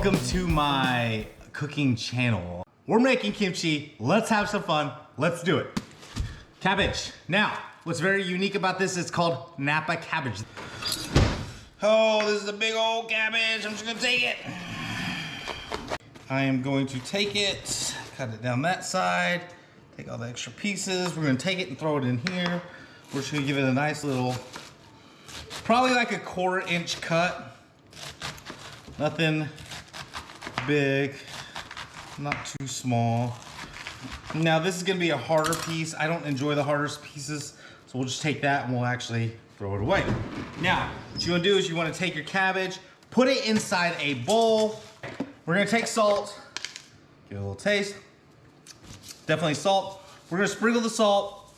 Welcome to my cooking channel. We're making kimchi. Let's have some fun. Let's do it. Cabbage. Now, what's very unique about this is called Napa cabbage. Oh, this is a big old cabbage. I'm just gonna take it. I am going to take it, cut it down that side, take all the extra pieces. We're gonna take it and throw it in here. We're just gonna give it a nice little, probably like a 1/4 inch cut. Nothing big, not too small. Now this is gonna be a harder piece. I don't enjoy the hardest pieces, so we'll just take that and we'll actually throw it away. Now, what you wanna do is you wanna take your cabbage, put it inside a bowl. We're gonna take salt, give it a little taste. Definitely salt. We're gonna sprinkle the salt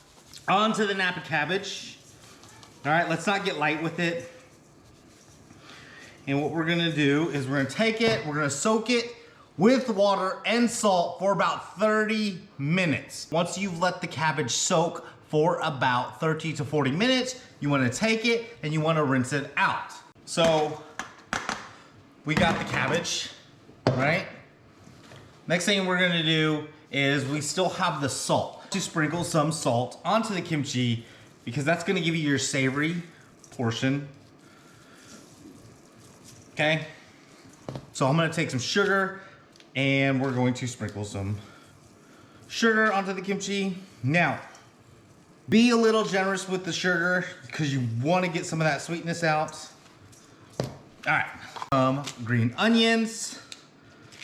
onto the Napa cabbage. All right, let's not get light with it. And what we're gonna do is we're gonna take it, we're gonna soak it with water and salt for about 30 minutes. Once you've let the cabbage soak for about 30 to 40 minutes, you wanna take it and you wanna rinse it out. So we got the cabbage, right? Next thing we're gonna do is we still have the salt. To sprinkle some salt onto the kimchi because that's gonna give you your savory portion. Okay, so I'm gonna take some sugar and we're going to sprinkle some sugar onto the kimchi. Now, be a little generous with the sugar because you wanna get some of that sweetness out. All right, green onions.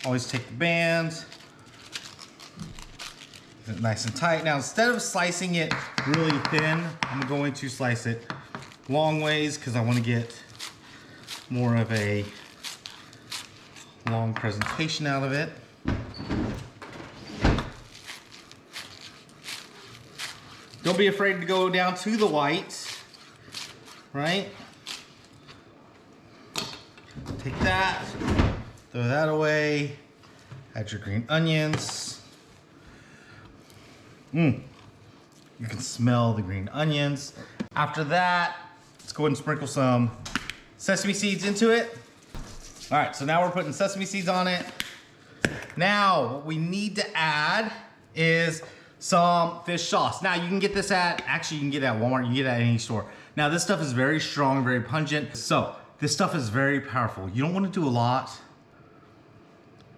Always take the band. Get it nice and tight. Now, instead of slicing it really thin, I'm going to slice it long ways because I wanna get more of a long presentation out of it. Don't be afraid to go down to the white, right? Take that, throw that away, add your green onions. You can smell the green onions. After that, let's go ahead and sprinkle some sesame seeds into it. All right, so now we're putting sesame seeds on it. Now, what we need to add is some fish sauce. Now, you can get this actually you can get it at Walmart, you can get it at any store. Now, this stuff is very strong, very pungent. So, this stuff is very powerful. You don't wanna do a lot.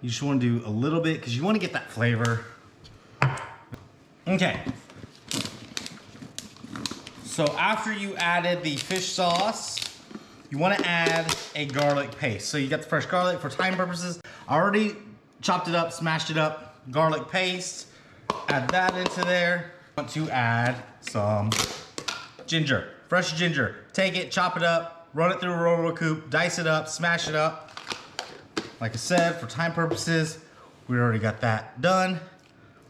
You just wanna do a little bit because you wanna get that flavor. Okay. So, after you added the fish sauce, you wanna add a garlic paste. So you got the fresh garlic for time purposes. I already chopped it up, smashed it up, garlic paste. Add that into there. I want to add some ginger, fresh ginger. Take it, chop it up, run it through a roller coupe, dice it up, smash it up. Like I said, for time purposes, we already got that done.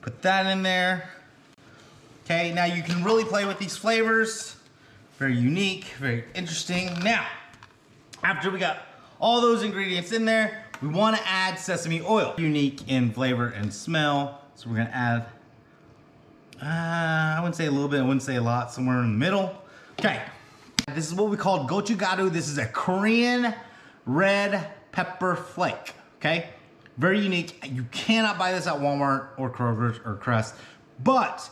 Put that in there. Okay, now you can really play with these flavors. Very unique, very interesting. Now, after we got all those ingredients in there, we wanna add sesame oil. Unique in flavor and smell. So we're gonna add, I wouldn't say a little bit, I wouldn't say a lot, somewhere in the middle. Okay, this is what we call gochugaru. This is a Korean red pepper flake, okay? Very unique. You cannot buy this at Walmart or Kroger's or Crest, but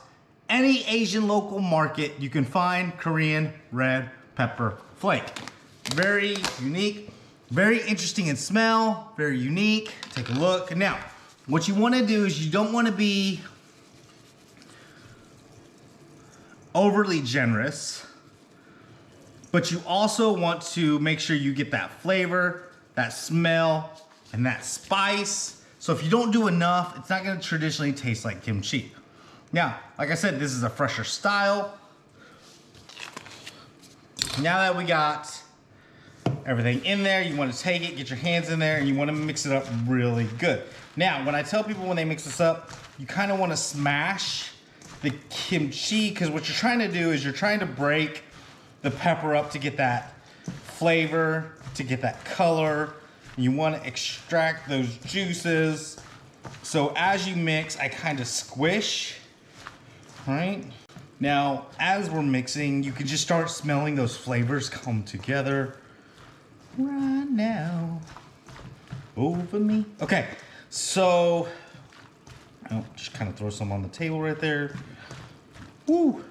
any Asian local market, you can find Korean red pepper flake. Very unique, very interesting in smell, very unique. Take a look. Now, what you wanna do is you don't wanna be overly generous, but you also want to make sure you get that flavor, that smell, and that spice. So if you don't do enough, it's not gonna traditionally taste like kimchi. Now, like I said, this is a fresher style. Now that we got everything in there, you wanna take it, get your hands in there, and you wanna mix it up really good. Now, when I tell people when they mix this up, you kinda wanna smash the kimchi, because what you're trying to do is you're trying to break the pepper up to get that flavor, to get that color. You wanna extract those juices. So as you mix, I kinda squish, right? Now, as we're mixing, you can just start smelling those flavors come together right now. over me. Okay, so I'll just kind of throw some on the table right there. Woo!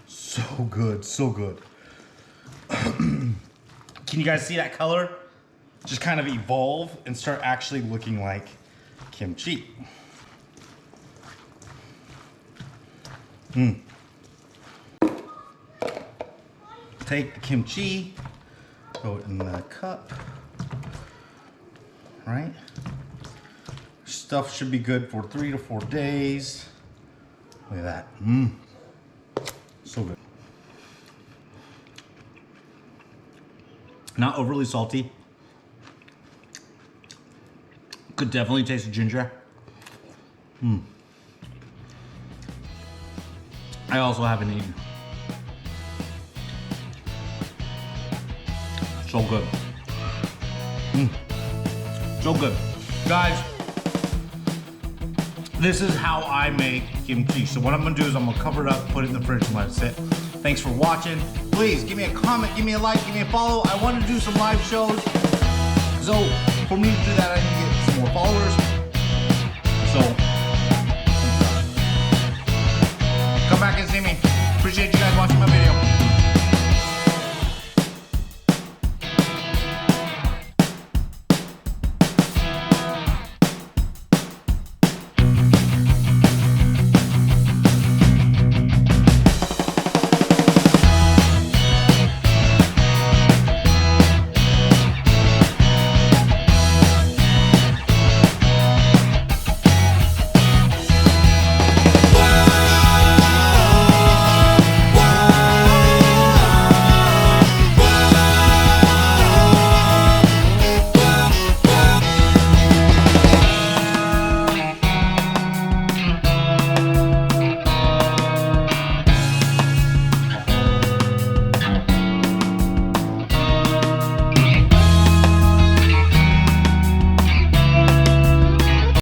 So good, so good. Can you guys see that color? Just kind of evolve and start actually looking like kimchi. Take the kimchi, throw it in the cup, right? Stuff should be good for 3 to 4 days. Look at that, so good. Not overly salty. Could definitely taste the ginger. I also haven't eaten. So good. So good. Guys, this is how I make kimchi. So what I'm gonna do is I'm gonna cover it up, put it in the fridge and let it sit. Thanks for watching. Please give me a comment, give me a like, give me a follow. I want to do some live shows. So for me to do that, I need to get some more followers. So come back and see me. Appreciate you guys watching my video.